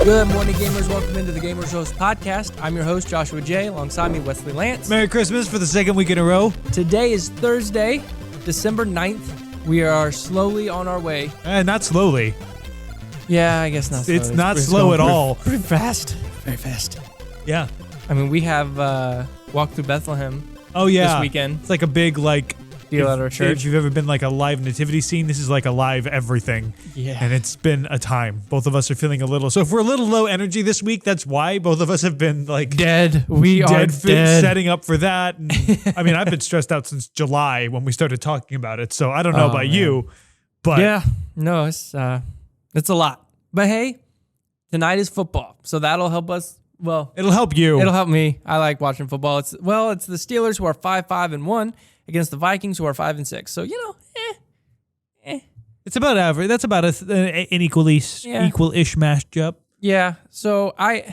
Good morning, gamers. Welcome into the Gamers Roast podcast. I'm your host, Joshua J. Alongside me, Wesley Lance. Merry Christmas for the second week in a row. Today is Thursday, December 9th. We are slowly on our way. Not slowly. Yeah, I guess not slowly. It's not slow at all. Pretty fast. Very fast. Yeah. I mean, we have walked through Bethlehem this weekend. It's like a big, deal at our church. If you've ever been like a live nativity scene, this is like a live everything. Yeah. And it's been a time. Both of us are feeling a little. So if we're a little low energy this week, that's why both of us have been like dead. We are dead. Setting up for that. And, I mean, I've been stressed out since July when we started talking about it. So I don't know about you, but yeah, no, it's a lot. But hey, tonight is football, so that'll help us. Well, it'll help you. It'll help me. I like watching football. It's the Steelers who are 5-5-1 against the Vikings who are 5-6. So It's about average. That's about an equal-ish matchup. Yeah. So I'm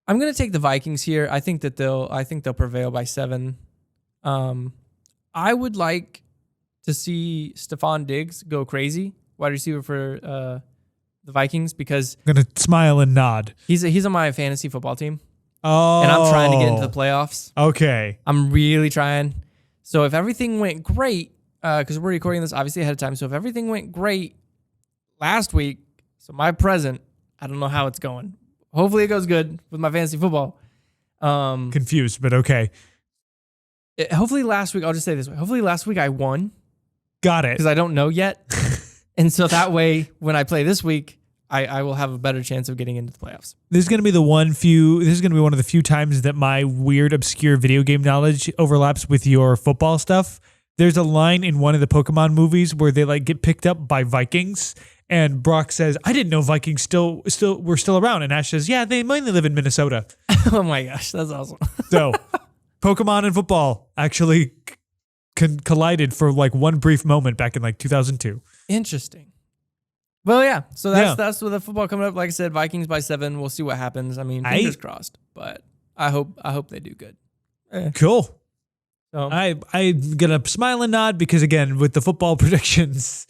gonna take the Vikings here. I think they'll prevail by 7. I would like to see Stephon Diggs go crazy, wide receiver for the Vikings, because I'm gonna smile and nod. He's on my fantasy football team. Oh. And I'm trying to get into the playoffs. Okay. I'm really trying. So if everything went great, because we're recording this obviously ahead of time, so if everything went great last week, so my present, I don't know how it's going. Hopefully it goes good with my fantasy football. Confused, but okay. Hopefully last week, I'll just say this way. Hopefully last week I won. Got it. Because I don't know yet. And so that way, when I play this week, I will have a better chance of getting into the playoffs. This is going to be one of the few times that my weird, obscure video game knowledge overlaps with your football stuff. There's a line in one of the Pokemon movies where they get picked up by Vikings, and Brock says, "I didn't know Vikings were still around." And Ash says, "Yeah, they mainly live in Minnesota." Oh my gosh, that's awesome. So, Pokemon and football actually collided for one brief moment back in 2002. Interesting. Well, yeah. So that's with the football coming up. Like I said, Vikings by 7. We'll see what happens. I mean, fingers crossed. But I hope they do good. Cool. So I'm gonna smile and nod because again, with the football predictions,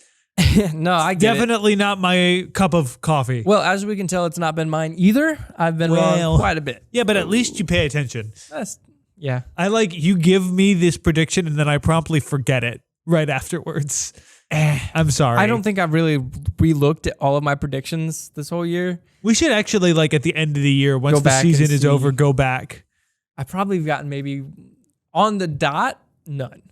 no, I get definitely not my cup of coffee. Well, as we can tell, it's not been mine either. I've been wrong quite a bit. Yeah, but at least you pay attention. Yeah. I you give me this prediction and then I promptly forget it right afterwards. I'm sorry. I don't think I've really re-looked at all of my predictions this whole year. We should actually, at the end of the year, once the season is over, go back. I've probably gotten maybe on the dot, none.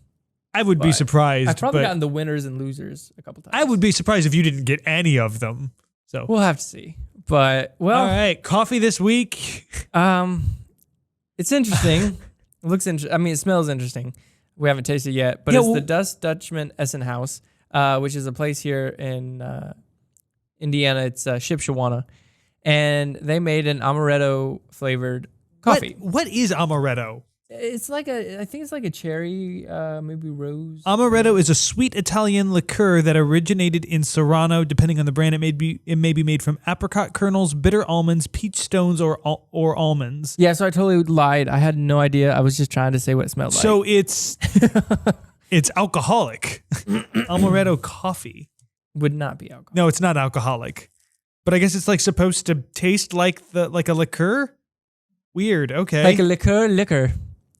I would be surprised. I've probably gotten the winners and losers a couple times. I would be surprised if you didn't get any of them. So we'll have to see. But, well. All right, coffee this week. It's interesting. It looks interesting. I mean, it smells interesting. We haven't tasted it yet, but it's the Dust Dutchman Essen House, which is a place here in Indiana. It's Shipshawana, and they made an amaretto flavored coffee. What is amaretto? It's I think it's like a cherry, maybe rose. Amaretto is a sweet Italian liqueur that originated in Serrano. Depending on the brand, it may be made from apricot kernels, bitter almonds, peach stones, or almonds. Yeah, so I totally lied. I had no idea. I was just trying to say what it smelled like. So it's alcoholic. Amaretto coffee would not be alcoholic. No, it's not alcoholic, but I guess it's supposed to taste like a liqueur. Weird. Okay, like a liquor.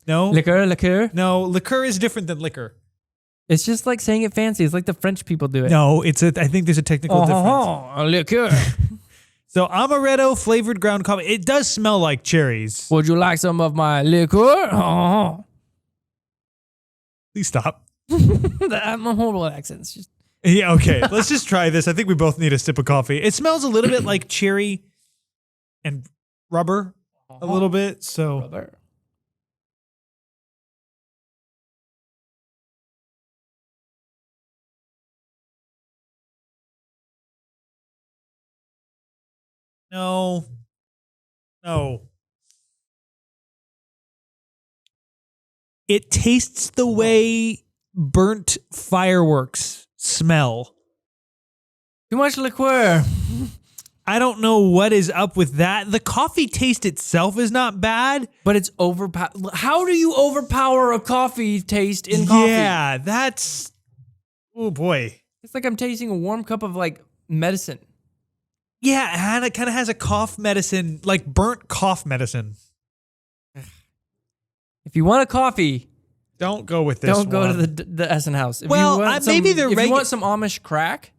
No. Liqueur? No, liqueur is different than liquor. It's just like saying it fancy. It's like the French people do it. No, I think there's a technical difference. A liqueur. So amaretto flavored ground coffee. It does smell like cherries. Would you like some of my liqueur? Please stop. I'm a horrible accents. Yeah, okay. Let's just try this. I think we both need a sip of coffee. It smells a little bit like cherry and rubber. A little bit. So rubber. No. It tastes the way burnt fireworks smell. Too much liqueur. I don't know what is up with that. The coffee taste itself is not bad, but it's overpower. How do you overpower a coffee taste in coffee? Yeah, that's... Oh, boy. It's like I'm tasting a warm cup of, like, medicine. Yeah, and it kind of has a cough medicine, like burnt cough medicine. If you want a coffee, don't go with this. Don't go to the Essen House. If well, you want maybe the if you want some Amish crack,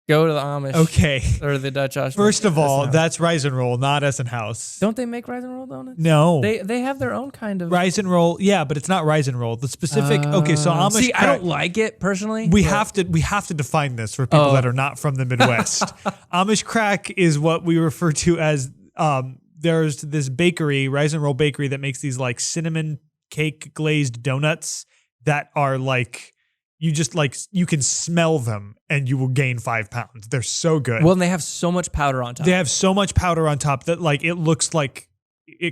go to the Amish. Okay. Or the Dutch Osh. First of all, that's Rise and Roll, not Essen House. Don't they make Rise and Roll donuts? No. They have their own kind of Rise and Roll. Yeah, but it's not Rise and Roll. The specific. Okay, so Amish. See, crack, I don't like it personally. We have to define this for people that are not from the Midwest. Amish crack is what we refer to as. There's this bakery, Rise and Roll Bakery, that makes these like cinnamon cake glazed donuts that are like you can smell them and you will gain 5 pounds. They're so good. Well, and they have so much powder on top. They have so much powder on top that like it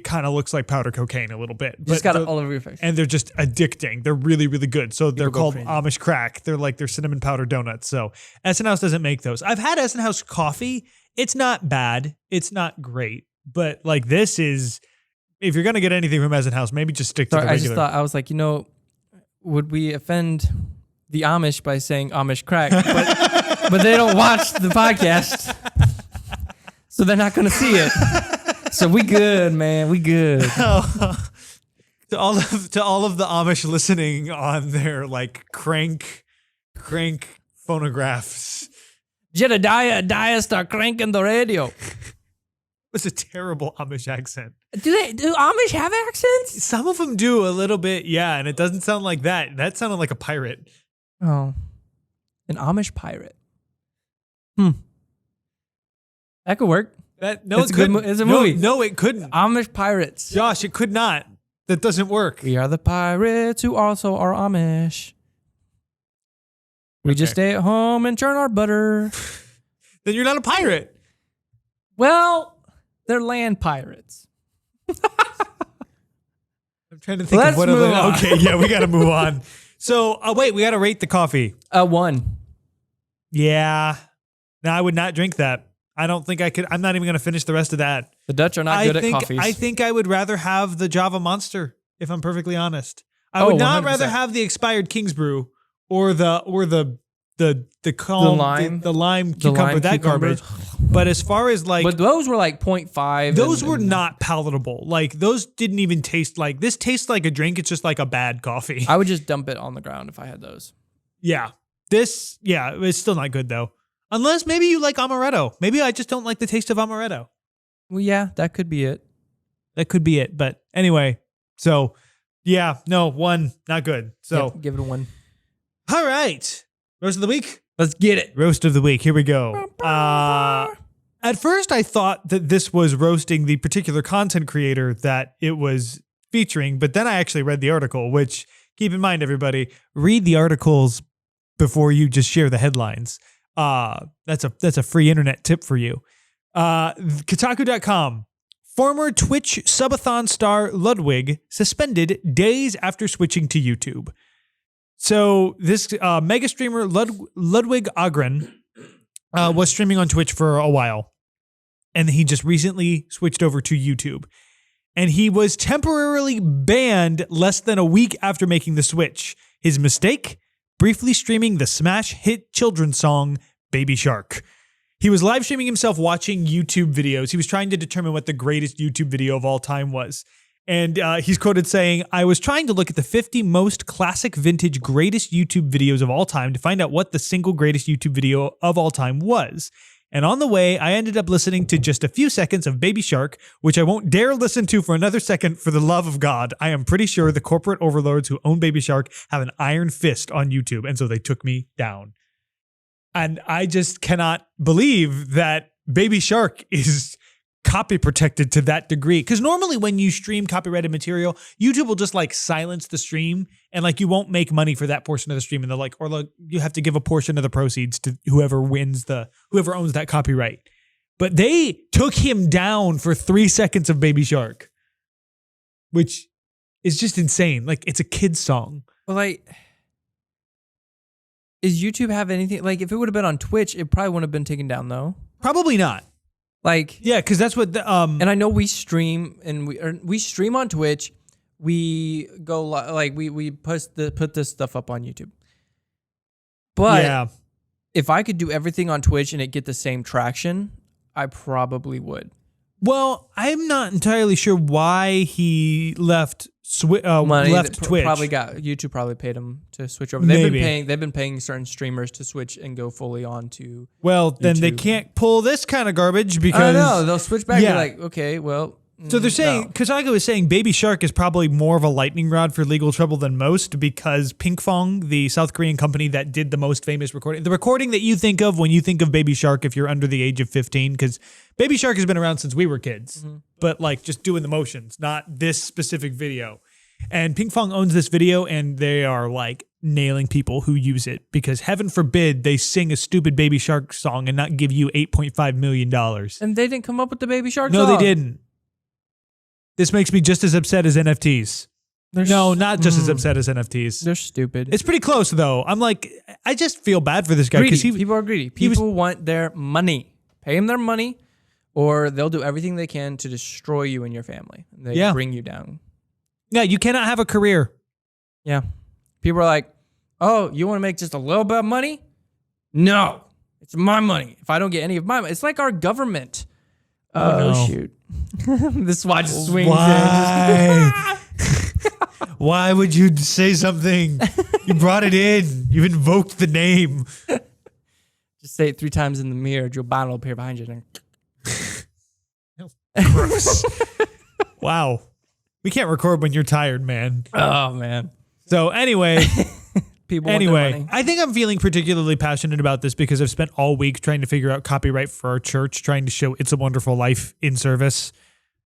kind of looks like powder cocaine a little bit. Just got it all over your face. And they're just addicting. They're really, really good. So they're called crazy. Amish crack. They're cinnamon powder donuts. So Essen House doesn't make those. I've had Essen House coffee. It's not bad. It's not great. But like this is, if you're gonna get anything from Essen House, maybe just stick to the regular. I just thought, I was like, would we offend the Amish by saying Amish crack? But they don't watch the podcast, so they're not gonna see it. So we good, man. We good. To all of the Amish listening on their like crank phonographs. Jedediah, start cranking the radio. It's a terrible Amish accent. Do Amish have accents? Some of them do a little bit, yeah, and it doesn't sound like that. That sounded like a pirate. Oh, an Amish pirate. That could work. It's it couldn't. It's a movie. No, it couldn't. Amish pirates. Josh, it could not. That doesn't work. We are the pirates who also are Amish. We just stay at home and churn our butter. Then you're not a pirate. Well, they're land pirates. I'm trying to think of what other. On. Okay, yeah, we got to move on. So, wait, we got to rate the coffee. 1. Yeah. No, I would not drink that. I don't think I could. I'm not even going to finish the rest of that. The Dutch are not good at coffees. I think I would rather have the Java Monster, if I'm perfectly honest. I would not 100%. rather have the expired King's Brew or the lime cucumber, that garbage. But as far as like, but those were like 0.5. Those were not palatable. Like those didn't even taste like this. Tastes like a drink. It's just like a bad coffee. I would just dump it on the ground if I had those. Yeah, it's still not good though. Unless maybe you like amaretto. Maybe I just don't like the taste of amaretto. Well, yeah, that could be it. That could be it. But anyway, so yeah, no, 1, not good. So give it a 1. All right. Roast of the week? Let's get it. Roast of the week. Here we go. At first, I thought that this was roasting the particular content creator that it was featuring, but then I actually read the article, which, keep in mind, everybody, read the articles before you just share the headlines. That's a free internet tip for you. Kotaku.com. Former Twitch subathon star Ludwig suspended days after switching to YouTube. So this mega streamer Ludwig Agren was streaming on Twitch for a while, and he just recently switched over to YouTube. And he was temporarily banned less than a week after making the switch. His mistake? Briefly streaming the smash hit children's song, Baby Shark. He was live streaming himself watching YouTube videos. He was trying to determine what the greatest YouTube video of all time was. And he's quoted saying, "I was trying to look at the 50 most classic vintage greatest YouTube videos of all time to find out what the single greatest YouTube video of all time was. And on the way, I ended up listening to just a few seconds of Baby Shark, which I won't dare listen to for another second for the love of God. I am pretty sure the corporate overlords who own Baby Shark have an iron fist on YouTube, and so they took me down." And I just cannot believe that Baby Shark is copy protected to that degree. Because normally when you stream copyrighted material, YouTube will just like silence the stream and like you won't make money for that portion of the stream. And they're like, or like you have to give a portion of the proceeds to whoever owns that copyright. But they took him down for 3 seconds of Baby Shark, which is just insane. Like it's a kid's song. Well, like, does YouTube have anything? Like, if it would have been on Twitch, it probably wouldn't have been taken down, though. Probably not. Like, yeah, because that's what the and I know we stream and we stream on Twitch. We go we put this stuff up on YouTube. But yeah, if I could do everything on Twitch and it get the same traction, I probably would. Well, I'm not entirely sure why he left Twitch. YouTube probably paid him to switch over. They've been paying certain streamers to switch and go fully on to. Well, then they can't pull this kind of garbage because I know they'll switch back. Yeah. They're like, okay, well. So they're saying, Kazaga was saying Baby Shark is probably more of a lightning rod for legal trouble than most because Pinkfong, the South Korean company that did the most famous recording, the recording that you think of when you think of Baby Shark if you're under the age of 15, because Baby Shark has been around since we were kids, but like just doing the motions, not this specific video. And Pinkfong owns this video and they are like nailing people who use it because heaven forbid they sing a stupid Baby Shark song and not give you $8.5 million. And they didn't come up with the Baby Shark song? No, they didn't. This makes me just as upset as NFTs. Not just as upset as NFTs. They're stupid. It's pretty close, though. I'm like, I just feel bad for this guy. People are greedy. People want their money. Pay them their money, or they'll do everything they can to destroy you and your family. They bring you down. Yeah, you cannot have a career. Yeah. People are like, oh, you want to make just a little bit of money? No. It's my money. If I don't get any of my money, it's like our government. Oh, no. Shoot. This watch swings Why? Why would you say something? You brought it in. You invoked the name. Just say it 3 times in the mirror. Joe Biden will appear behind you. Gross. Wow. We can't record when you're tired, man. Oh, man. So anyway... Anyway, I think I'm feeling particularly passionate about this because I've spent all week trying to figure out copyright for our church, trying to show It's a Wonderful Life in service.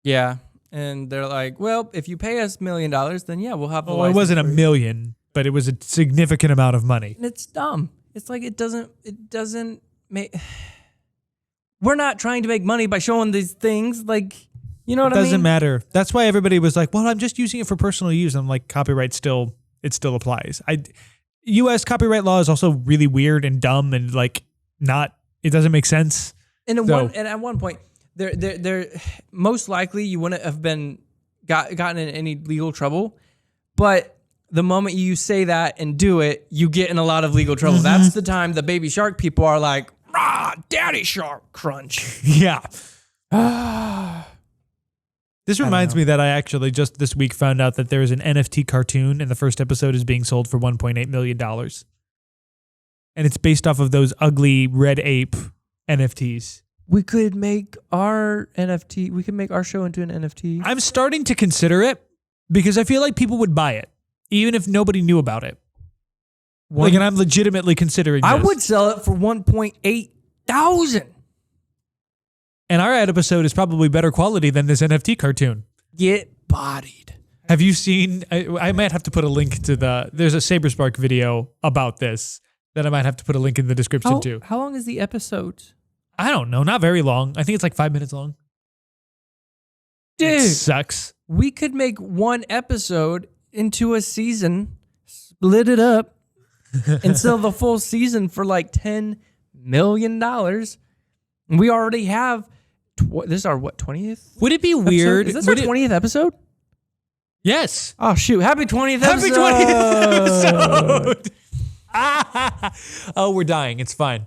Yeah. And they're like, well, if you pay us $1 million, then yeah, we'll have the license. It wasn't $1 million, but it was a significant amount of money. And it's dumb. It's like it doesn't make... We're not trying to make money by showing these things. Like, you know what I mean? It doesn't matter. That's why everybody was like, well, I'm just using it for personal use. I'm like, copyright still applies. U.S. copyright law is also really weird and dumb and like it doesn't make sense. And at one point, there most likely you wouldn't have gotten in any legal trouble, but the moment you say that and do it, you get in a lot of legal trouble. That's the time the Baby Shark people are like, "Rah, Daddy Shark, crunch." Yeah. This reminds me that I actually just this week found out that there is an NFT cartoon and the first episode is being sold for $1.8 million. And it's based off of those ugly red ape NFTs. We could make our NFT, we could make our show into an NFT. I'm starting to consider it because I feel like people would buy it, even if nobody knew about it. And I'm legitimately considering this. I would sell it for $1.8 thousand. And our ad episode is probably better quality than this NFT cartoon. Get bodied. Have you seen, I might have to put a link to there's a Saberspark video about this that I might have to put a link in the description too. How long is the episode? I don't know. Not very long. I think it's like 5 minutes long. Dude. It sucks. We could make one episode into a season, split it up, and sell the full season for like $10 million. We already have... this is our, 20th? Would it be weird? Is this our 20th episode? Yes. Oh, shoot. Happy 20th episode. Happy 20th episode. Oh, we're dying. It's fine.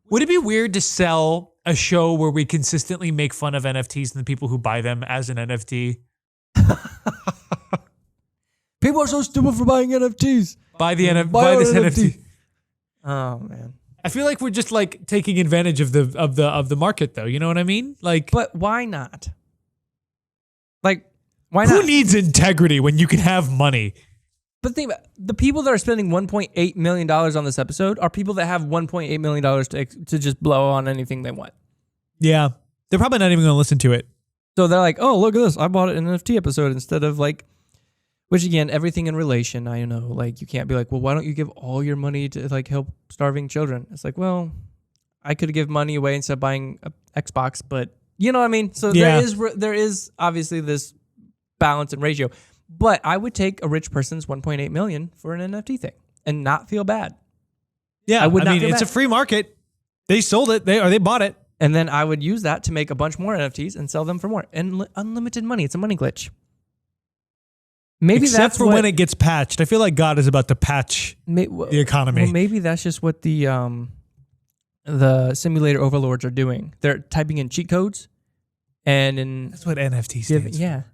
Would it be weird to sell a show where we consistently make fun of NFTs and the people who buy them as an NFT? People are so stupid for buying NFTs. Buy this NFT. Oh, man. I feel like we're just like taking advantage of the market, though. You know what I mean? Like, but why not? Like, why not? Who needs integrity when you can have money? But think about the people that are spending $1.8 million on this episode are people that have $1.8 million to just blow on anything they want. Yeah, they're probably not even going to listen to it. So they're like, "Oh, look at this! I bought an NFT episode instead of like." Which again, everything in relation, I know, like you can't be like, well, why don't you give all your money to like help starving children? It's like, well, I could give money away instead of buying an Xbox, but you know what I mean? So yeah. there is obviously this balance and ratio, but I would take a rich person's 1.8 million for an NFT thing and not feel bad. Yeah, I mean, it's a free market. They sold it, they bought it. And then I would use that to make a bunch more NFTs and sell them for more. And unlimited money. It's a money glitch. Maybe Except that's for when it gets patched. I feel like God is about to patch the economy. Well, maybe that's just what the simulator overlords are doing. They're typing in cheat codes, and that's what NFT stands for. Yeah.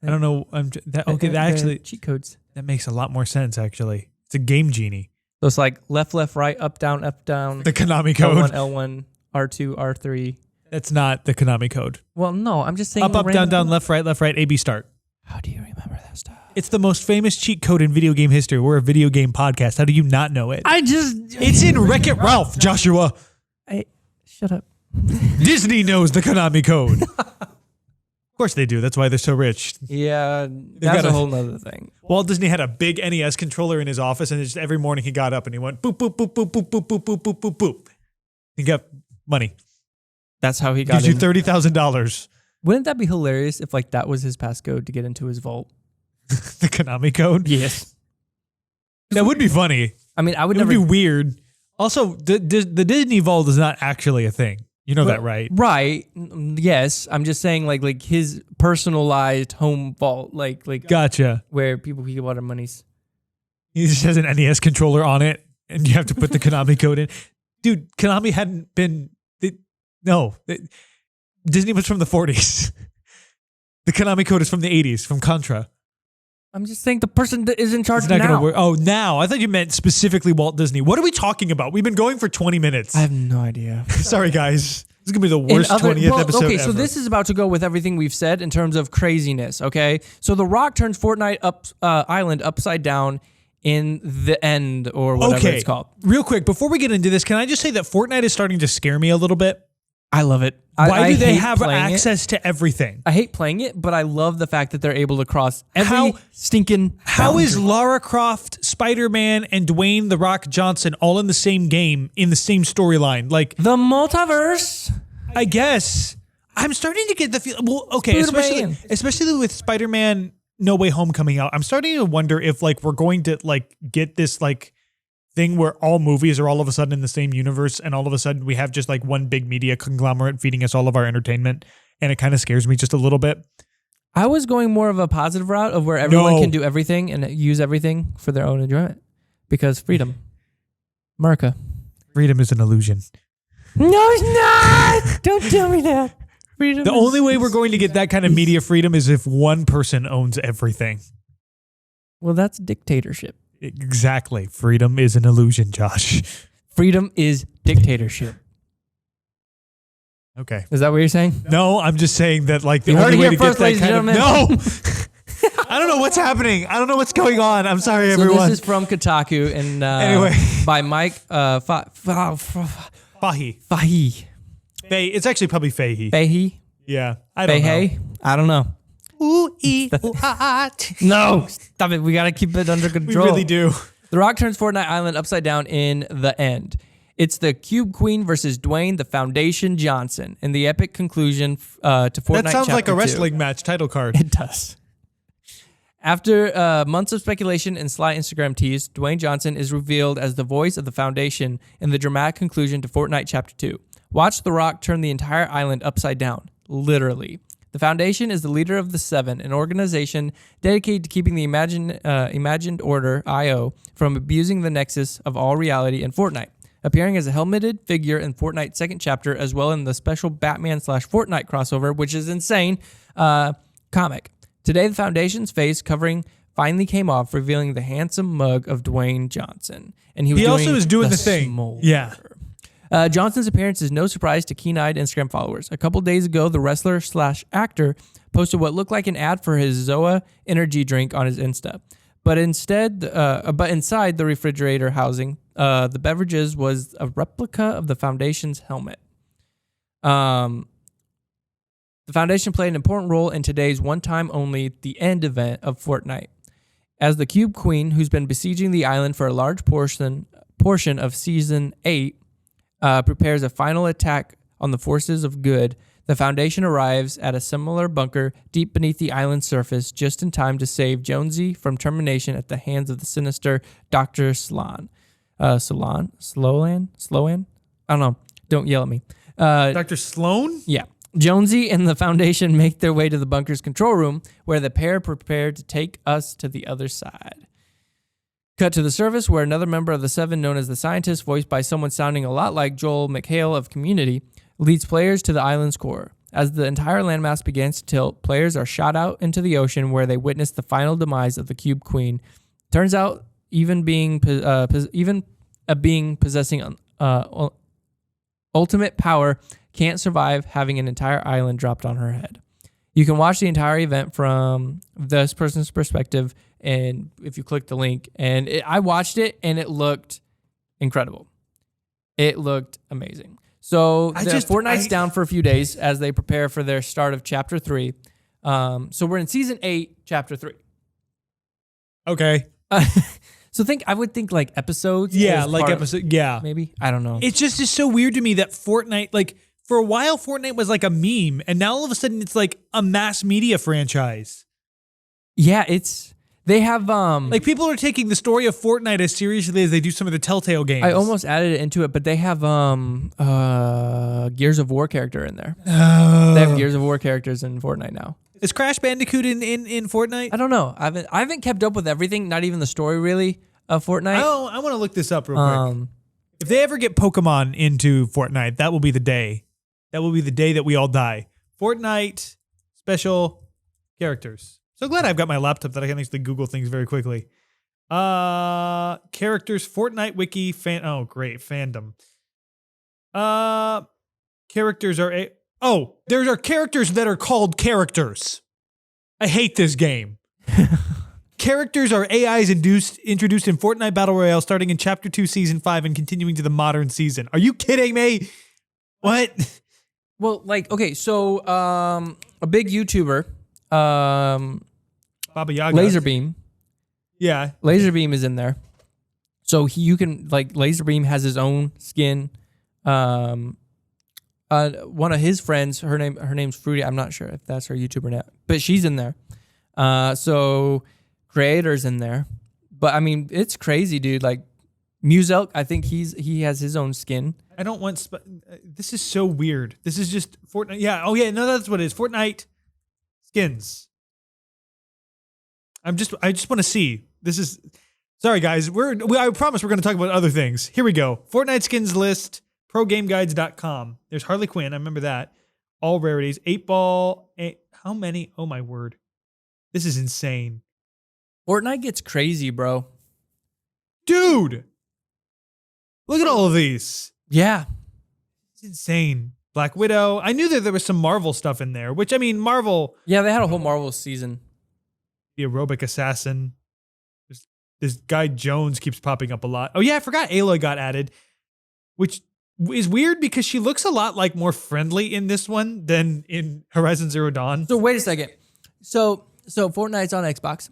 I don't know. That actually cheat codes. That makes a lot more sense. Actually, it's a game genie. So it's like left, right, up, down. The Konami code. L1, R2, R3. That's not the Konami code. Well, no, I'm just saying. Up, down, left, right, AB start. How do you remember that stuff? It's the most famous cheat code in video game history. We're a video game podcast. How do you not know it? It's in Wreck-It Ralph, Joshua. Shut up. Disney knows the Konami code. Of course they do. That's why they're so rich. Yeah, that's a whole nother thing. Walt Disney had a big NES controller in his office, and just every morning he got up and he went boop, boop, boop, boop, boop, boop, boop, boop, boop, boop, boop. He got money. That's how he got Gives you $30,000. Wouldn't that be hilarious if like that was his passcode to get into his vault? The Konami code? Yes. That would be funny. I mean, it would be weird. Also, the Disney vault is not actually a thing. You know that, right? Right. Yes. I'm just saying like his personalized home vault, like gotcha. Where people keep a lot of monies. He just has an NES controller on it, and you have to put the Konami code in. Dude, Konami hadn't been... Disney was from the 40s. The Konami code is from the 80s, from Contra. I'm just saying the person that is in charge now. Gonna work. Oh, now. I thought you meant specifically Walt Disney. What are we talking about? We've been going for 20 minutes. I have no idea. Sorry, guys. This is going to be the worst 20th episode okay, ever. so this is about to go with everything we've said in terms of craziness, okay? So The Rock turns Fortnite Island upside down in the end, or whatever it's called. Real quick, before we get into this, can I just say that Fortnite is starting to scare me a little bit? I love it. Why do they have access to everything? I hate playing it, but I love the fact that they're able to cross every stinking How is Lara Croft, Spider-Man, and Dwayne "The Rock" Johnson all in the same game, in the same storyline? Like the multiverse? I guess. I'm starting to get the feel. Well, okay, especially with Spider-Man No Way Home coming out, I'm starting to wonder if like we're going to like get this like thing where all movies are all of a sudden in the same universe, and all of a sudden we have just like one big media conglomerate feeding us all of our entertainment, and it kind of scares me just a little bit. I was going more of a positive route of where everyone can do everything and use everything for their own enjoyment, because freedom, America. Freedom is an illusion. No, it's not. Don't tell me that. Freedom. The only way we're going to get that kind of media freedom is if one person owns everything. Well, that's dictatorship. Exactly. Freedom is an illusion, Josh. Freedom is dictatorship. Okay. Is that what you're saying? No, I'm just saying that like the only way to get that kind of... No! I don't know what's happening. I don't know what's going on. I'm sorry, everyone. So this is from Kotaku and anyway, by Mike Fahy. It's actually probably Fahy. Fahy? Yeah. I don't know. I don't know. No, stop it. We got to keep it under control. We really do. The Rock turns Fortnite Island upside down in the end. It's the Cube Queen versus Dwayne the Foundation Johnson in the epic conclusion to Fortnite. That sounds like a wrestling 2. match title card. It does. After months of speculation and sly Instagram tease, Dwayne Johnson is revealed as the voice of the Foundation in the dramatic conclusion to Fortnite Chapter 2. Watch The Rock turn the entire island upside down, literally. The Foundation is the leader of the Seven, an organization dedicated to keeping the imagined order, IO, from abusing the nexus of all reality in Fortnite. Appearing as a helmeted figure in Fortnite's second chapter, as well in the special Batman/Fortnite crossover, which is insane, comic. Today, the Foundation's face covering finally came off, revealing the handsome mug of Dwayne Johnson. And he also is doing the thing. Smolder. Yeah. Johnson's appearance is no surprise to keen-eyed Instagram followers. A couple days ago, the wrestler/actor posted what looked like an ad for his Zoa energy drink on his Insta. But inside the refrigerator housing, the beverages was a replica of the Foundation's helmet. The Foundation played an important role in today's one-time only The End event of Fortnite. As the Cube Queen, who's been besieging the island for a large portion of Season 8, prepares a final attack on the forces of good, the Foundation arrives at a similar bunker deep beneath the island's surface just in time to save Jonesy from termination at the hands of the sinister Dr. Sloan? I don't know. Don't yell at me. Dr. Sloan? Yeah. Jonesy and the Foundation make their way to the bunker's control room, where the pair prepare to take us to the other side. Cut to the surface, where another member of the Seven, known as the Scientist, voiced by someone sounding a lot like Joel McHale of Community, leads players to the island's core. As the entire landmass begins to tilt, players are shot out into the ocean, where they witness the final demise of the Cube Queen. Turns out, even a being possessing ultimate power can't survive having an entire island dropped on her head. You can watch the entire event from this person's perspective, and if you click the link, and I watched it, and it looked incredible. It looked amazing. So Fortnite's down for a few days as they prepare for their start of Chapter 3. So we're in Season 8, Chapter 3. Okay. So I would think like episodes. Yeah, like episode. Yeah. Maybe. I don't know. It's just so weird to me that Fortnite, like, for a while, Fortnite was like a meme, and now all of a sudden it's like a mass media franchise. Yeah, they have like, people are taking the story of Fortnite as seriously as they do some of the Telltale games. I almost added it into it, but they have Gears of War character in there. They have Gears of War characters in Fortnite now. Is Crash Bandicoot in Fortnite? I don't know. I haven't kept up with everything, not even the story really of Fortnite. Oh, I want to look this up real quick. If they ever get Pokemon into Fortnite, that will be the day. That will be the day that we all die. Fortnite special characters. So glad I've got my laptop that I can actually Google things very quickly. Characters, Fortnite wiki, oh, great, fandom. Characters are there are characters that are called characters. I hate this game. Characters are AIs introduced in Fortnite Battle Royale starting in Chapter 2, Season 5 and continuing to the modern season. Are you kidding me? What? Well, like, okay, so a big YouTuber, Baba Yaga. Laserbeam. Yeah. Laserbeam is in there. So you can, like, Laserbeam has his own skin. One of his friends, her name's Fruity. I'm not sure if that's her YouTuber now, but she's in there. So Creator's in there. But I mean, it's crazy, dude. Like Muselk, I think he has his own skin. I don't want. This is so weird. This is just Fortnite. Yeah. Oh yeah. No, that's what it is. Fortnite skins. I just want to see. This is. Sorry guys. I promise we're going to talk about other things. Here we go. Fortnite skins list. ProGameGuides.com. There's Harley Quinn. I remember that. All rarities. 8-ball. How many? Oh my word. This is insane. Fortnite gets crazy, bro. Dude. Look at all of these. Yeah. It's insane. Black Widow. I knew that there was some Marvel stuff in there, which, I mean, Marvel. Yeah, they had a whole Marvel season. The Aerobic Assassin. This guy Jones keeps popping up a lot. Oh, yeah, I forgot Aloy got added, which is weird because she looks a lot like more friendly in this one than in Horizon Zero Dawn. So wait a second. So Fortnite's on Xbox.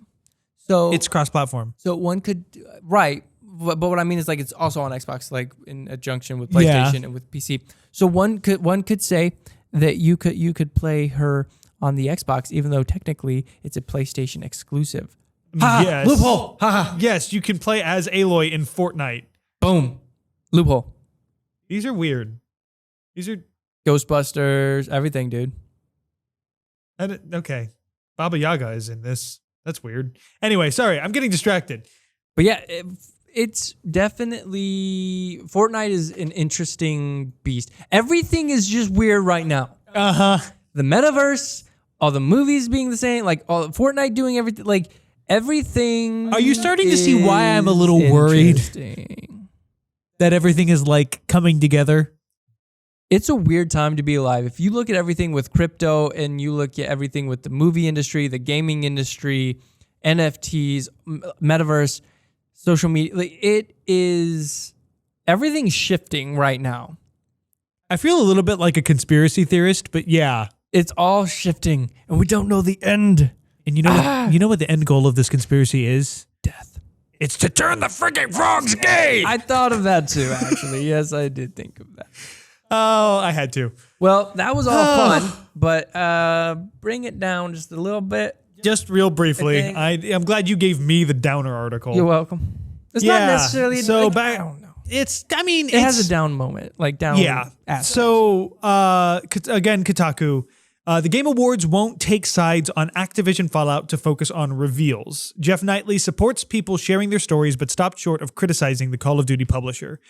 So it's cross-platform. So one could, right. But what I mean is, like, it's also on Xbox, like in conjunction with PlayStation and with PC. So one could say that you could play her on the Xbox, even though technically it's a PlayStation exclusive. Yes. Loophole. Ha. Yes, you can play as Aloy in Fortnite. Boom. Loophole. These are weird. These are Ghostbusters, everything, dude. Okay. Baba Yaga is in this. That's weird. Anyway, sorry, I'm getting distracted. But yeah, it's definitely, Fortnite is an interesting beast. Everything is just weird right now. The metaverse, all the movies being the same, like all Fortnite doing everything, like everything. Are you starting to see why I'm a little worried that everything is like coming together? It's a weird time to be alive. If you look at everything with crypto and you look at everything with the movie industry, the gaming industry, NFTs, metaverse, social media, like it is, everything's shifting right now. I feel a little bit like a conspiracy theorist, but yeah. It's all shifting and we don't know the end. And you know what the end goal of this conspiracy is? Death. It's to turn the freaking frogs gay. I thought of that too, actually. Yes, I did think of that. Oh, I had to. Well, that was all fun, but bring it down just a little bit. Just real briefly. I'm glad you gave me the downer article. You're welcome. It's not necessarily so like, I don't know. it has a down moment, like down. Yeah. aspect. So, again, Kotaku, the Game Awards won't take sides on Activision Fallout to focus on reveals. Jeff Knightley supports people sharing their stories, but stopped short of criticizing the Call of Duty publisher.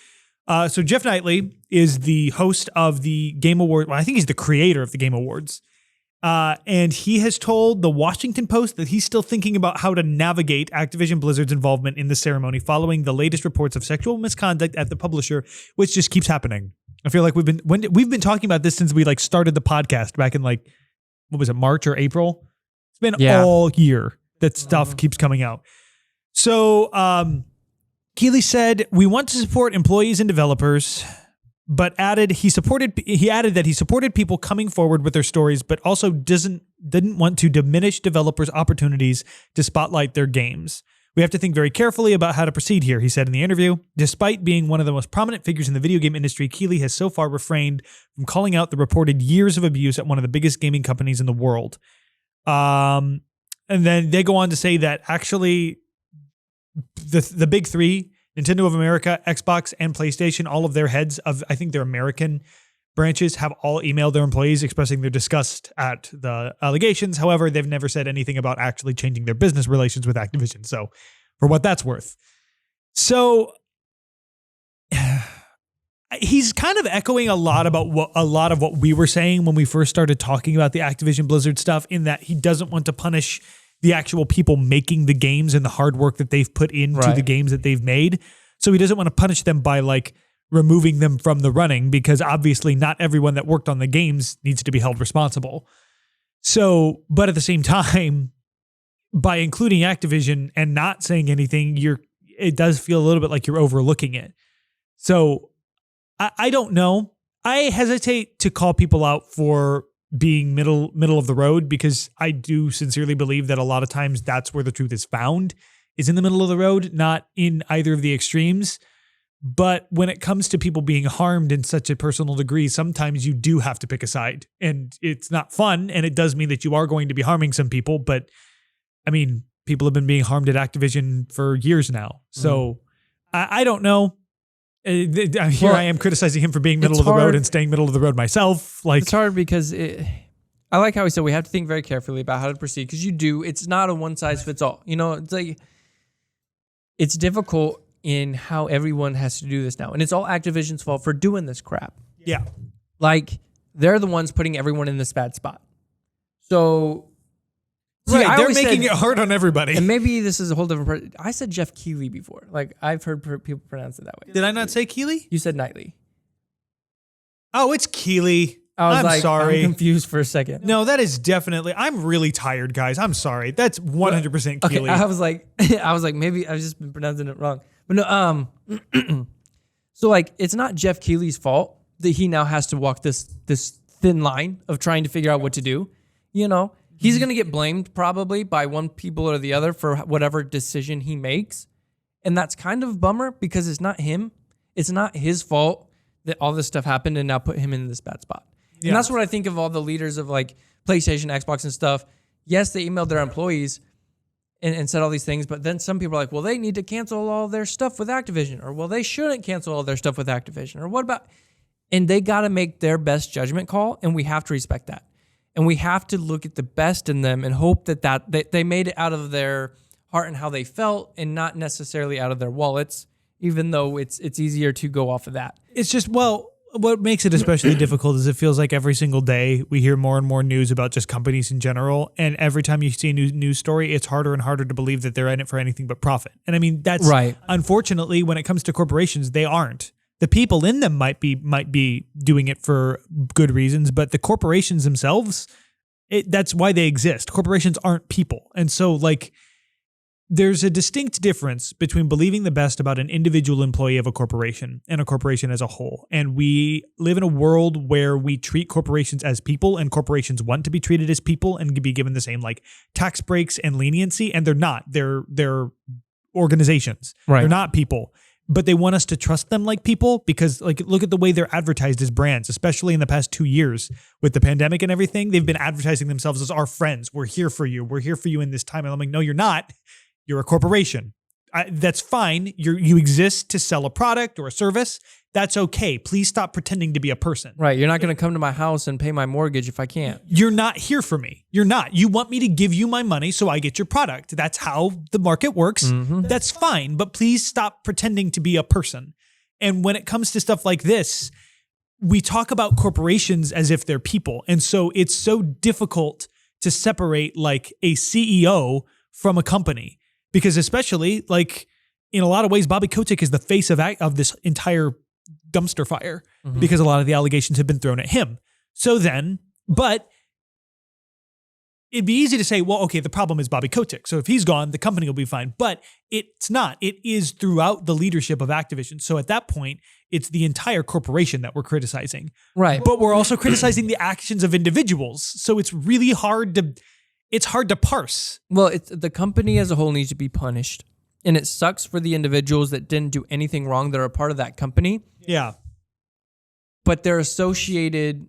So Jeff Knightley is the host of the Game Awards. Well, I think he's the creator of the Game Awards. And he has told the Washington Post that he's still thinking about how to navigate Activision Blizzard's involvement in the ceremony following the latest reports of sexual misconduct at the publisher, which just keeps happening. I feel like we've been talking about this since we started the podcast back in what was it, March or April? It's been all year that stuff keeps coming out. So Keighley said, "We want to support employees and developers," but added he added that he supported people coming forward with their stories, but also didn't want to diminish developers' opportunities to spotlight their games. "We have to think very carefully about how to proceed here," he said in the interview. Despite being one of the most prominent figures in the video game industry, Keighley has so far refrained from calling out the reported years of abuse at one of the biggest gaming companies in the world. And then they go on to say that actually the big three, Nintendo of America, Xbox, and PlayStation, all of their heads of, I think, their American branches have all emailed their employees expressing their disgust at the allegations. However, they've never said anything about actually changing their business relations with Activision. So, for what that's worth. So, he's kind of echoing a lot of what we were saying when we first started talking about the Activision Blizzard stuff, in that he doesn't want to punish the actual people making the games and the hard work that they've put into the games that they've made. So he doesn't want to punish them by removing them from the running, because obviously not everyone that worked on the games needs to be held responsible. So, but at the same time, by including Activision and not saying anything, it does feel a little bit like you're overlooking it. So I don't know. I hesitate to call people out for being middle of the road, because I do sincerely believe that a lot of times that's where the truth is found, is in the middle of the road, not in either of the extremes. But when it comes to people being harmed in such a personal degree, sometimes you do have to pick a side, and it's not fun. And it does mean that you are going to be harming some people. But I mean, people have been being harmed at Activision for years now. So I don't know. Here I am criticizing him for being middle of the road and staying middle of the road myself. It's hard because I like how he said we have to think very carefully about how to proceed, because it's not a one size fits all. It's difficult in how everyone has to do this now. And it's all Activision's fault for doing this crap. Yeah. They're the ones putting everyone in this bad spot. So they're making it hard on everybody. And maybe this is a whole different I said Jeff Keighley before. I've heard people pronounce it that way. Did I not say Keighley? You said Knightley. Oh, it's Keighley. I'm sorry. I'm confused for a second. No, that is definitely. I'm really tired, guys. I'm sorry. That's 100% Keighley. Okay, I was like, maybe I've just been pronouncing it wrong. But no, so it's not Jeff Keighley's fault that he now has to walk this thin line of trying to figure out what to do. He's going to get blamed probably by one people or the other for whatever decision he makes. And that's kind of a bummer, because it's not him. It's not his fault that all this stuff happened and now put him in this bad spot. Yeah. And that's what I think of all the leaders of PlayStation, Xbox and stuff. Yes, they emailed their employees and said all these things, but then some people are like, well, they need to cancel all their stuff with Activision, or well, they shouldn't cancel all their stuff with Activision, or what about, and they got to make their best judgment call, and we have to respect that. And we have to look at the best in them and hope that they made it out of their heart and how they felt, and not necessarily out of their wallets, even though it's easier to go off of that. It's just, what makes it especially difficult is it feels like every single day we hear more and more news about just companies in general. And every time you see a new news story, it's harder and harder to believe that they're in it for anything but profit. And I mean, that's right. Unfortunately, when it comes to corporations, they aren't. The people in them might be doing it for good reasons, but the corporations themselves, that's why they exist. Corporations aren't people. And so there's a distinct difference between believing the best about an individual employee of a corporation and a corporation as a whole. And we live in a world where we treat corporations as people, and corporations want to be treated as people and be given the same tax breaks and leniency. And they're not. They're organizations. Right. They're not people. But they want us to trust them like people, because look at the way they're advertised as brands, especially in the past 2 years with the pandemic and everything. They've been advertising themselves as our friends. We're here for you. We're here for you in this time. And I'm like, no, you're not. You're a corporation. That's fine. You exist to sell a product or a service. That's okay. Please stop pretending to be a person. Right. You're not going to come to my house and pay my mortgage if I can't. You're not here for me. You're not. You want me to give you my money so I get your product. That's how the market works. Mm-hmm. That's fine. But please stop pretending to be a person. And when it comes to stuff like this, we talk about corporations as if they're people. And so it's so difficult to separate like a CEO from a company. Because especially like in a lot of ways, Bobby Kotick is the face of this entire dumpster fire because a lot of the allegations have been thrown at him. So then, but it'd be easy to say, well, okay, the problem is Bobby Kotick. So if he's gone, the company will be fine. But it's not. It is throughout the leadership of Activision. So at that point, it's the entire corporation that we're criticizing. Right. But we're also criticizing the actions of individuals. So it's really hard to parse. Well, the company as a whole needs to be punished. And it sucks for the individuals that didn't do anything wrong that are a part of that company. Yeah. But they're associated,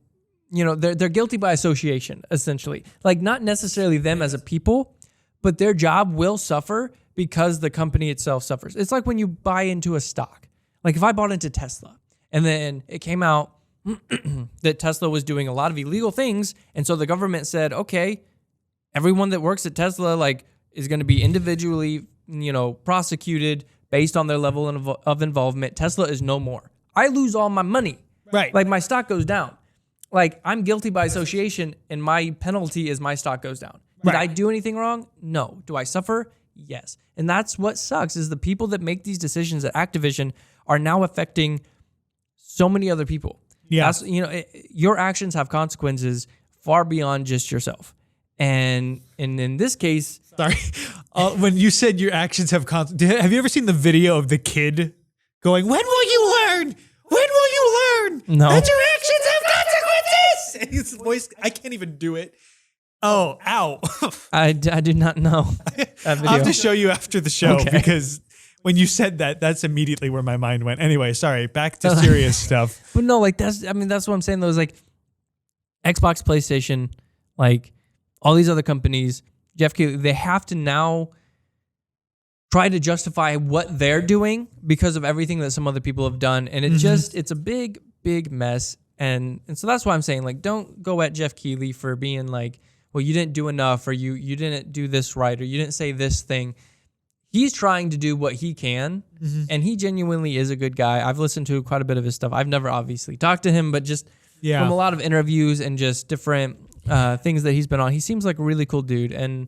they're guilty by association, essentially. Like, not necessarily them as a people, but their job will suffer because the company itself suffers. It's like when you buy into a stock. Like, if I bought into Tesla and then it came out that Tesla was doing a lot of illegal things, and so the government said, okay, everyone that works at Tesla is going to be individually, prosecuted based on their level of involvement. Tesla is no more. I lose all my money. Right. Like, my stock goes down. Like, I'm guilty by association, and my penalty is my stock goes down. Did I do anything wrong? No. Do I suffer? Yes. And that's what sucks, is the people that make these decisions at Activision are now affecting so many other people. Yeah. Your actions have consequences far beyond just yourself. And in this case... Sorry. When you said your actions have consequences, have you ever seen the video of the kid going, when will you learn? When will you learn? No. That your actions have consequences? And his voice, I can't even do it. Oh, ow. I do not know that video. I'll have to show you after the show because when you said that, that's immediately where my mind went. Anyway, sorry, back to serious stuff. But no, that's what I'm saying though, is like Xbox, PlayStation, like all these other companies, Jeff Keighley, they have to now try to justify what they're doing because of everything that some other people have done. And it's a big, big mess. And so that's why I'm saying, like, don't go at Jeff Keighley for being like, well, you didn't do enough, or you didn't do this right, or you didn't say this thing. He's trying to do what he can, and he genuinely is a good guy. I've listened to quite a bit of his stuff. I've never obviously talked to him, but just from a lot of interviews and just different things that he's been on, he seems like a really cool dude, and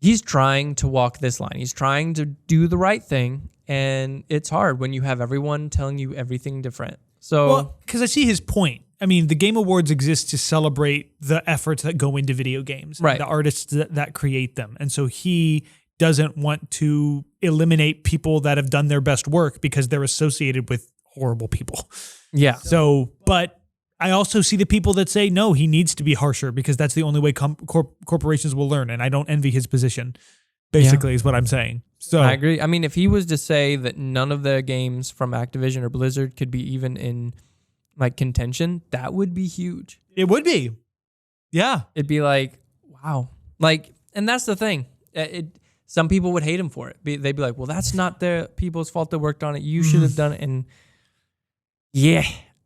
he's trying to walk this line. He's trying to do the right thing, and it's hard when you have everyone telling you everything different. So, because I see his point. I mean, the Game Awards exist to celebrate the efforts that go into video games, right? The artists that create them. And so he doesn't want to eliminate people that have done their best work because they're associated with horrible people. Yeah. So, but I also see the people that say, no, he needs to be harsher because that's the only way corporations will learn. And I don't envy his position, basically, is what I'm saying. So I agree. I mean, if he was to say that none of the games from Activision or Blizzard could be even in like contention, that would be huge. It would be. Yeah. It'd be like, wow. Like, and that's the thing. Some people would hate him for it. They'd be like, well, that's not the people's fault that worked on it. You should have done it. And yeah,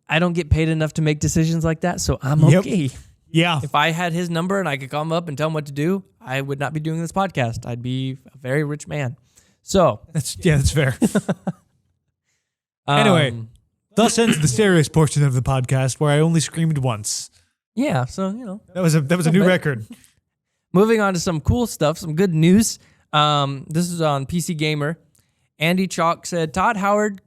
I don't get paid enough to make decisions like that, so I'm okay. Yeah. If I had his number and I could call him up and tell him what to do, I would not be doing this podcast. I'd be a very rich man. So that's fair. Anyway, thus ends the serious portion of the podcast where I only screamed once. Yeah, so that was a new record. Moving on to some cool stuff, some good news. This is on PC Gamer. Andy Chalk said Todd Howard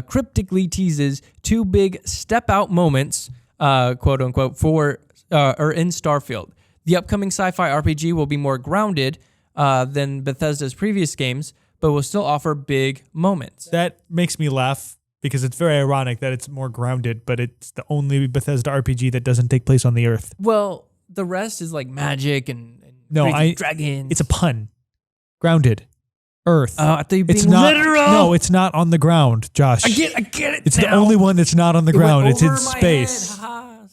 cryptically teases two big step-out moments, quote unquote, for in Starfield. The upcoming sci-fi RPG will be more grounded than Bethesda's previous games, but will still offer big moments. That makes me laugh because it's very ironic that it's more grounded, but it's the only Bethesda RPG that doesn't take place on the Earth. Well, the rest is like magic and dragons. It's a pun. Grounded. Earth. I thought you were being not, literal. No, it's not on the ground, Josh. I get it. It's now. the only one that's not on the ground. It's in space. Ha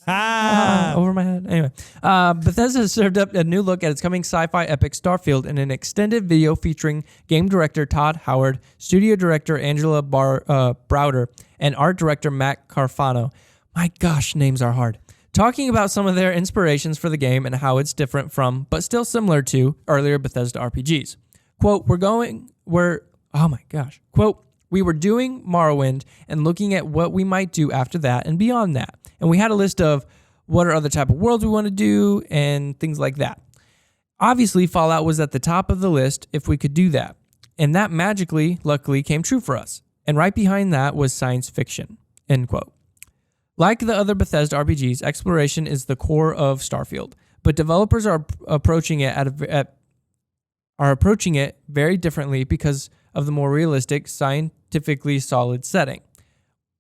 Over my head. Anyway, Bethesda has served up a new look at its coming sci-fi epic Starfield in an extended video featuring game director Todd Howard, studio director Angela Browder, and art director Matt Carfano. My gosh, names are hard. Talking about some of their inspirations for the game and how it's different from, but still similar to, earlier Bethesda RPGs. Quote, Quote, we were doing Morrowind and looking at what we might do after that and beyond that. And we had a list of what are other type of worlds we want to do and things like that. Obviously, Fallout was at the top of the list if we could do that. And that luckily came true for us. And right behind that was science fiction, end quote. Like the other Bethesda RPGs, exploration is the core of Starfield, but developers are approaching it very differently because of the more realistic, scientifically solid setting.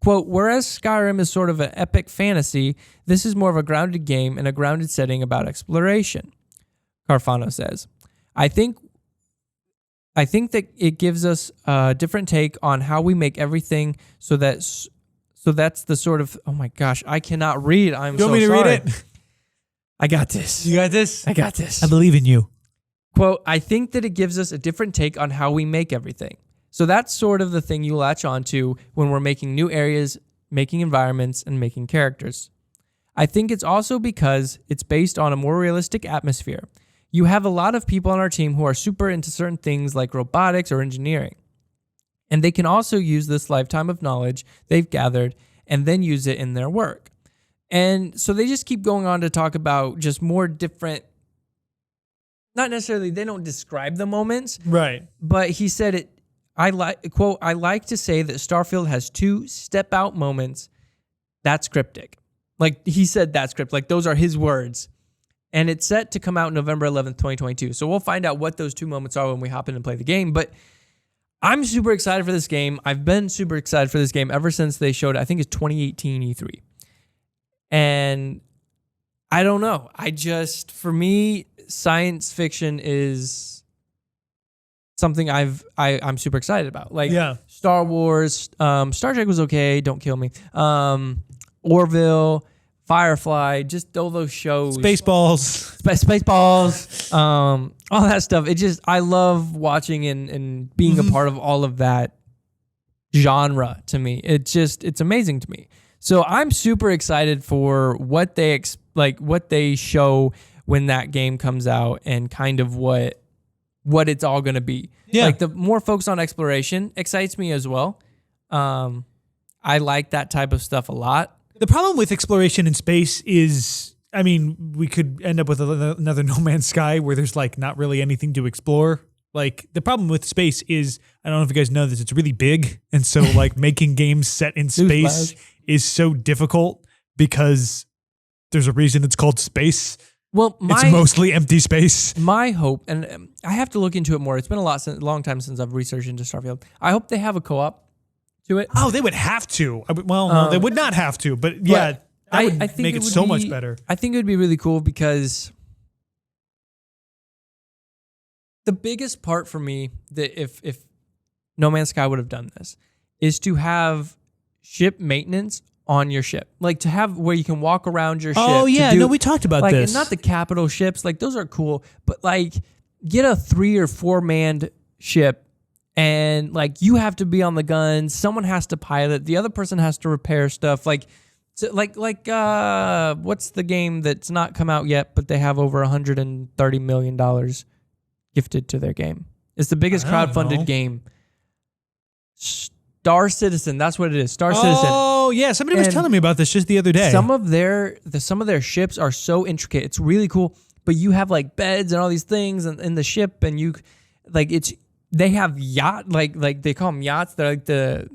Quote, whereas Skyrim is sort of an epic fantasy, this is more of a grounded game in a grounded setting about exploration, Carfano says. I think that it gives us a different take on how we make everything so that's the sort of, oh my gosh, I cannot read. I'm so sorry. You want me to read it? I got this. You got this? I got this. I believe in you. Quote, I think that it gives us a different take on how we make everything. So that's sort of the thing you latch onto when we're making new areas, making environments, and making characters. I think it's also because it's based on a more realistic atmosphere. You have a lot of people on our team who are super into certain things like robotics or engineering. And they can also use this lifetime of knowledge they've gathered and then use it in their work. And so they just keep going on to talk about just more different, not necessarily, they don't describe the moments. Right. But he said quote, I like to say that Starfield has 2 step-out moments. That's cryptic. Like, he said that's cryptic. Like, those are his words. And it's set to come out November 11th, 2022. So we'll find out what those 2 moments are when we hop in and play the game. But I'm super excited for this game. I've been super excited for this game ever since they showed it. I think it's 2018 E3. And I don't know. For me, science fiction is something I'm super excited about. Like Star Wars, Star Trek was okay. Don't kill me. Orville, Firefly, just all those shows. Spaceballs, all that stuff. I love watching and being a part of all of that genre to me. It's amazing to me. So I'm super excited for what they show when that game comes out and kind of what it's all going to be. Yeah. Like the more focus on exploration excites me as well. I like that type of stuff a lot. The problem with exploration in space is, I mean, we could end up with another No Man's Sky where there's like not really anything to explore. Like the problem with space is, I don't know if you guys know this, it's really big. And so like making games set in space is so difficult because there's a reason it's called space. Well, it's mostly empty space. My hope, and I have to look into it more. It's been a long time since I've researched into Starfield. I hope they have a co-op to it. Oh, they would have to. No, they would not have to. But yeah, I think make it so much better. I think it would be really cool because the biggest part for me that if No Man's Sky would have done this is to have ship maintenance on your ship, like to have where you can walk around your ship. Oh yeah, no, we talked about this. And not the capital ships, like those are cool, but like get a 3 or 4 manned ship, and like you have to be on the guns. Someone has to pilot. The other person has to repair stuff. Like what's the game that's not come out yet, but they have over $130 million gifted to their game? It's the biggest crowdfunded game. Star Citizen, that's what it is. Star Citizen. Oh yeah, somebody was telling me about this just the other day. Some of their ships are so intricate. It's really cool. But you have like beds and all these things in the ship, and you like they have yacht like they call them yachts. They're like the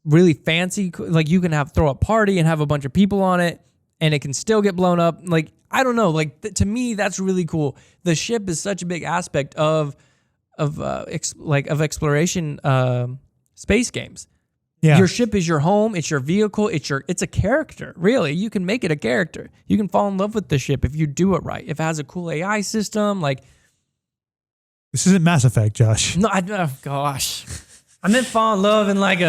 really fancy. Like you can throw a party and have a bunch of people on it, and it can still get blown up. Like I don't know. Like to me, that's really cool. The ship is such a big aspect of exploration. Space games. Yeah. Your ship is your home. It's your vehicle. It's a character. Really, you can make it a character. You can fall in love with the ship if you do it right. If it has a cool AI system, like this isn't Mass Effect, Josh. No, gosh, I meant fall in love in like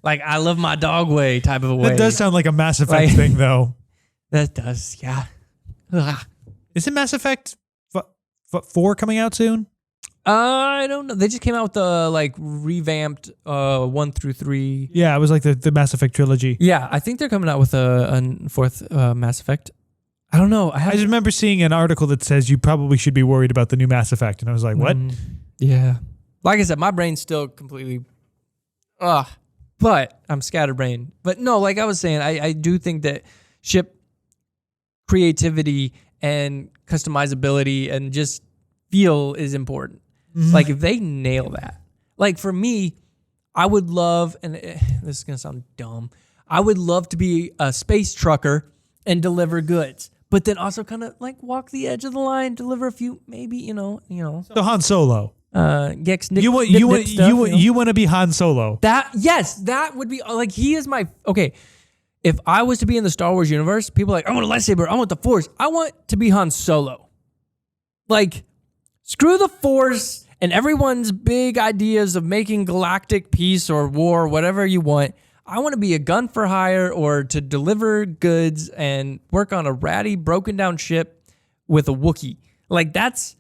I love my dog way type of a way. That does sound like a Mass Effect thing, though. That does, yeah. Ugh. Isn't Mass Effect 4 coming out soon? I don't know. They just came out with the like revamped 1 through 3. Yeah, it was like the Mass Effect trilogy. Yeah, I think they're coming out with a fourth Mass Effect. I don't know. I just remember seeing an article that says you probably should be worried about the new Mass Effect, and I was like, what? Yeah. Like I said, my brain's still completely but I'm scatterbrained. But no, like I was saying, I do think that ship creativity and customizability and just feel is important. Like if they nail that, like for me, I would love, and this is gonna sound dumb, I would love to be a space trucker and deliver goods, but then also kind of like walk the edge of the line, deliver a few, maybe you know. So Han Solo. You want to be Han Solo? That would be like he is my okay. If I was to be in the Star Wars universe, people are like, I want a lightsaber, I want the Force, I want to be Han Solo. Like, screw the Force and everyone's big ideas of making galactic peace or war, whatever you want. I want to be a gun for hire or to deliver goods and work on a ratty, broken down ship with a Wookiee. Like that's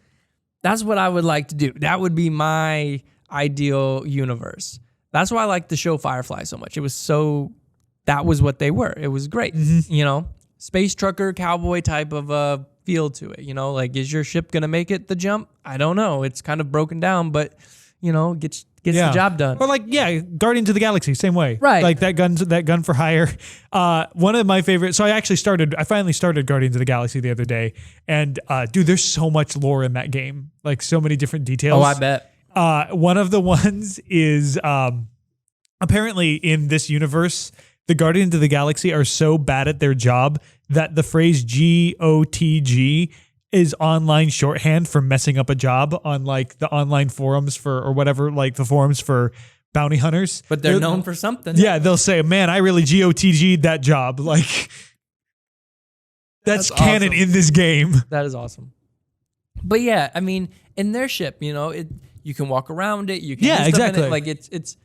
what I would like to do. That would be my ideal universe. That's why I like the show Firefly so much. That was what they were. It was great. You know, space trucker, cowboy type of feel to it. You know, like, is your ship going to make it the jump? I don't know. It's kind of broken down, but, you know, gets the job done. Or like, Guardians of the Galaxy, same way. Right. Like that gun for hire. One of my favorites. So I finally started Guardians of the Galaxy the other day. And dude, there's so much lore in that game. Like so many different details. Oh, I bet. One of the ones is apparently in this universe, the Guardians of the Galaxy are so bad at their job that the phrase GOTG is online shorthand for messing up a job on like the online forums or whatever, like the forums for bounty hunters. But they're known for something. Yeah, they'll say, man, I really GOTG'd that job. Like, that's canon in this game. That is awesome. But yeah, I mean, in their ship, you know, you can walk around it. You can do stuff exactly. in it. Like it's,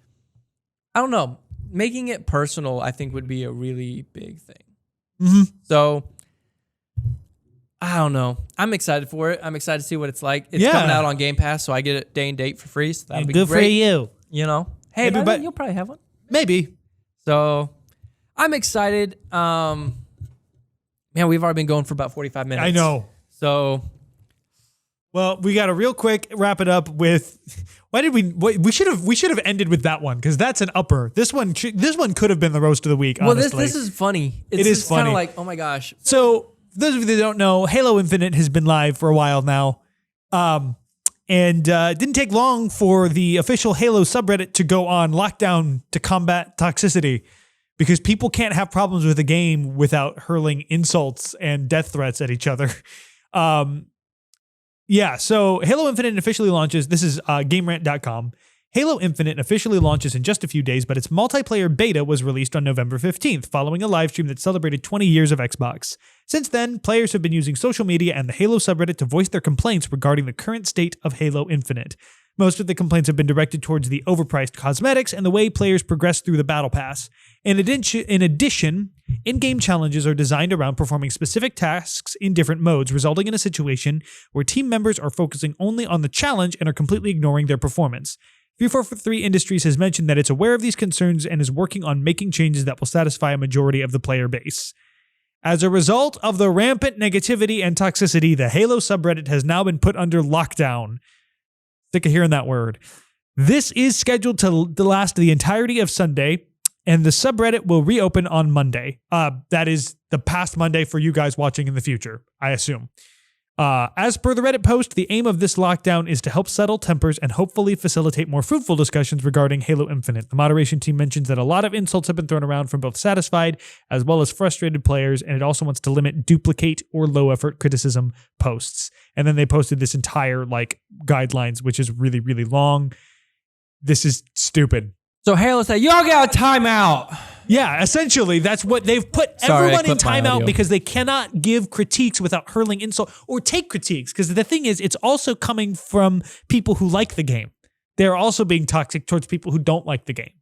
I don't know. Making it personal, I think, would be a really big thing. So, I don't know. I'm excited for it. I'm excited to see what it's like. It's coming out on Game Pass, so I get it day and date for free. So that'd be good great. for you. You know, hey, but you'll probably have one. Maybe. So, I'm excited. Man, we've already been going for about 45 minutes. I know. So, well, we got to real quick wrap it up with. We should have ended with that one because that's an upper. This one could have been the roast of the week. Well, honestly. this is funny. It's funny. Kind of like, oh my gosh. So those of you that don't know, Halo Infinite has been live for a while now, and it didn't take long for the official Halo subreddit to go on lockdown to combat toxicity because people can't have problems with a game without hurling insults and death threats at each other. Yeah, so Halo Infinite officially launches. This is GameRant.com. Halo Infinite officially launches in just a few days, but its multiplayer beta was released on November 15th, following a live stream that celebrated 20 years of Xbox. Since then, players have been using social media and the Halo subreddit to voice their complaints regarding the current state of Halo Infinite. Most of the complaints have been directed towards the overpriced cosmetics and the way players progress through the battle pass. In addition, in-game challenges are designed around performing specific tasks in different modes, resulting in a situation where team members are focusing only on the challenge and are completely ignoring their performance. 343 Industries has mentioned that it's aware of these concerns and is working on making changes that will satisfy a majority of the player base. As a result of the rampant negativity and toxicity, the Halo subreddit has now been put under lockdown. Sick of hearing that word. This is scheduled to last the entirety of Sunday, and the subreddit will reopen on Monday. That is the past Monday for you guys watching in the future, I assume. As per the Reddit post, the aim of this lockdown is to help settle tempers and hopefully facilitate more fruitful discussions regarding Halo Infinite. The moderation team mentions that a lot of insults have been thrown around from both satisfied as well as frustrated players, and it also wants to limit duplicate or low-effort criticism posts. And then they posted this entire guidelines, which is really, really long. This is stupid. So Halo said, y'all got a timeout. Yeah, essentially, that's what they've put everyone in timeout because they cannot give critiques without hurling insult or take critiques. Because the thing is, it's also coming from people who like the game. They're also being toxic towards people who don't like the game.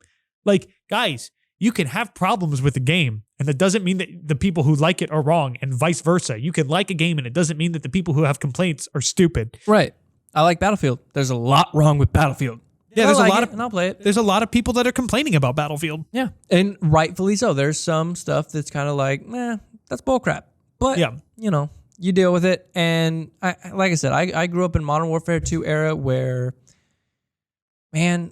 Like, guys, You can have problems with the game, and that doesn't mean that the people who like it are wrong, and vice versa. You can like a game, and it doesn't mean that the people who have complaints are stupid. Right. I like Battlefield. There's a lot wrong with Battlefield. Yeah, there's a lot of, and I'll play it. There's a lot of people that are complaining about Battlefield. Yeah, and rightfully so. There's some stuff that's kind of like, that's bullcrap. But you deal with it. And like I said, I grew up in Modern Warfare 2 era where, man,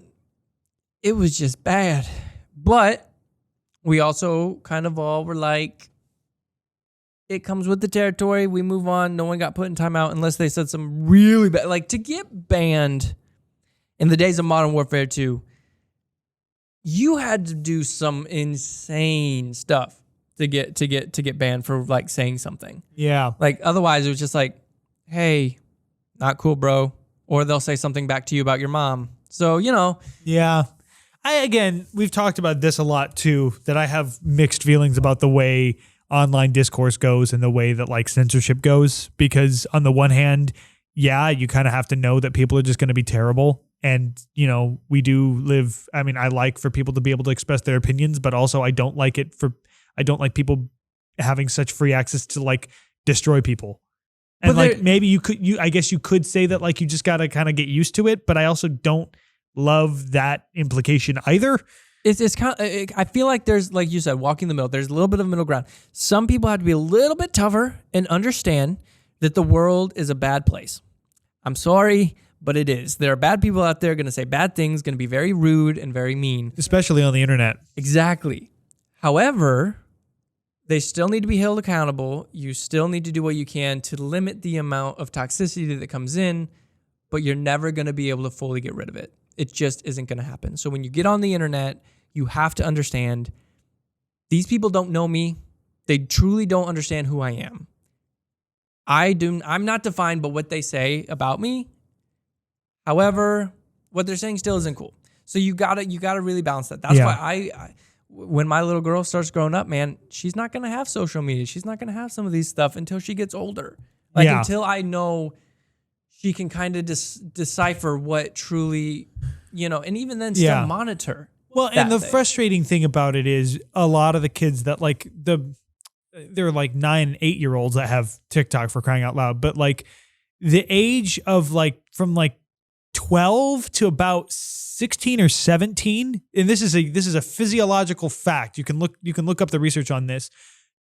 it was just bad. But we also kind of all were like, it comes with the territory. We move on. No one got put in timeout unless they said some really bad. Like, to get banned in the days of Modern Warfare 2, you had to do some insane stuff to get banned for like saying something. Yeah. Like, otherwise it was just like, hey, not cool, bro. Or they'll say something back to you about your mom. So, Yeah. We've talked about this a lot too, that I have mixed feelings about the way online discourse goes and the way that like censorship goes, because on the one hand, you kind of have to know that people are just going to be terrible. And, we do live, I like for people to be able to express their opinions, but also I don't like people having such free access to like destroy people. And like, maybe I guess you could say that like, you just got to kind of get used to it, but I also don't love that implication either. It's kind of, I feel like there's, like you said, walking the middle. There's a little bit of middle ground. Some people have to be a little bit tougher and understand that the world is a bad place. I'm sorry, but it is. There are bad people out there going to say bad things, going to be very rude and very mean. Especially on the internet. Exactly. However, they still need to be held accountable. You still need to do what you can to limit the amount of toxicity that comes in, but you're never going to be able to fully get rid of it. It just isn't going to happen. So when you get on the internet, you have to understand these people don't know me. They truly don't understand who I am. I'm not defined by what they say about me. However, what they're saying still isn't cool. So you gotta really balance that. That's why when my little girl starts growing up, man, she's not gonna have social media. She's not gonna have some of these stuff until she gets older. Until I know she can kind of decipher what truly, and even then still monitor. Well, and the frustrating thing about it is a lot of the kids that like they're like 9 and 8 year olds that have TikTok, for crying out loud. But like the age of like from like 12 to about 16 or 17, and this is a physiological fact. You can look up the research on this.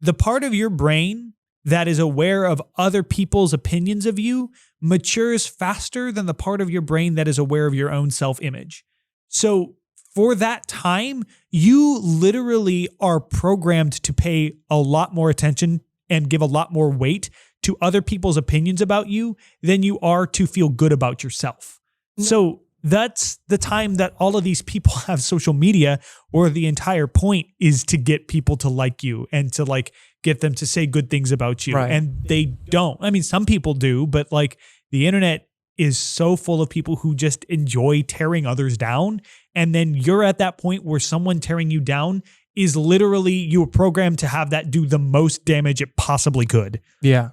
The part of your brain that is aware of other people's opinions of you matures faster than the part of your brain that is aware of your own self-image. So for that time, you literally are programmed to pay a lot more attention and give a lot more weight to other people's opinions about you than you are to feel good about yourself. So that's the time that all of these people have social media, where the entire point is to get people to like you and to like get them to say good things about you. Right. And they don't. I mean, some people do, but like the internet is so full of people who just enjoy tearing others down. And then you're at that point where someone tearing you down is literally, you were programmed to have that do the most damage it possibly could. Yeah.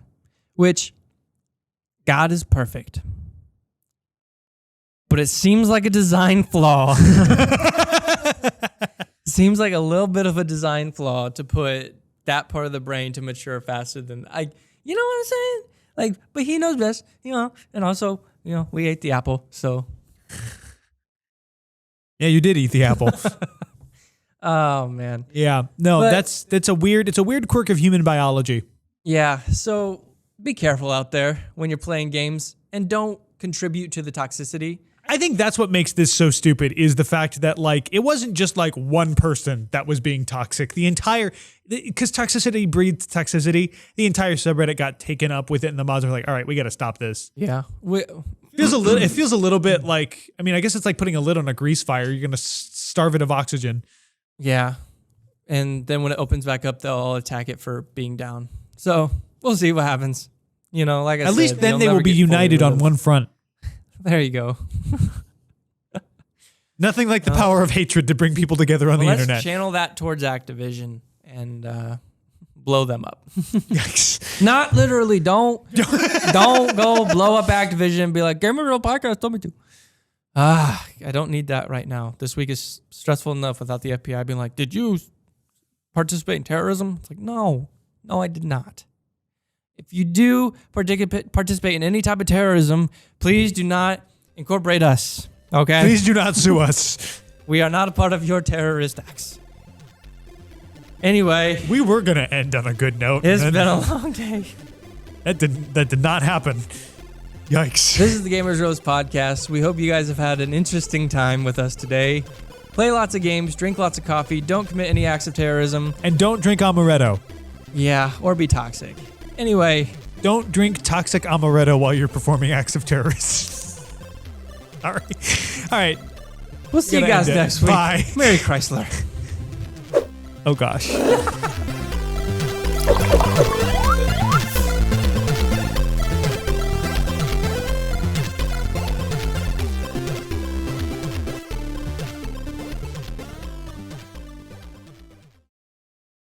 Which, God is perfect. But it seems like a design flaw. Seems like a little bit of a design flaw to put that part of the brain to mature faster than you know what I'm saying? Like, but he knows best, and also, we ate the apple, so. Yeah, you did eat the apple. Oh man. Yeah. No, but it's a weird quirk of human biology. Yeah. So be careful out there when you're playing games and don't contribute to the toxicity. I think that's what makes this so stupid, is the fact that like it wasn't just like one person that was being toxic. Because toxicity breeds toxicity. The entire subreddit got taken up with it, and the mods were like, "All right, we got to stop this." Yeah, it feels a little bit like, I guess it's like putting a lid on a grease fire. You're gonna starve it of oxygen. Yeah, and then when it opens back up, they'll all attack it for being down. So we'll see what happens. Like I said, at least then they will be united on one front. There you go. Nothing like the power of hatred to bring people together on the internet. Let's channel that towards Activision and blow them up. Yikes. Not literally. Don't go blow up Activision and be like, Gamer Real Podcast told me to. I don't need that right now. This week is stressful enough without the FBI being like, did you participate in terrorism? It's like, no, I did not. If you do participate in any type of terrorism, please do not incorporate us, okay? Please do not sue us. We are not a part of your terrorist acts. Anyway. We were going to end on a good note. It's been a long day. That did not happen. Yikes. This is the Gamers Roast podcast. We hope you guys have had an interesting time with us today. Play lots of games, drink lots of coffee, don't commit any acts of terrorism. And don't drink amaretto. Yeah, or be toxic. Anyway. Don't drink toxic amaretto while you're performing acts of terrorism. All right. We'll see you guys next week. Bye. Merry Chrysler. Oh, gosh.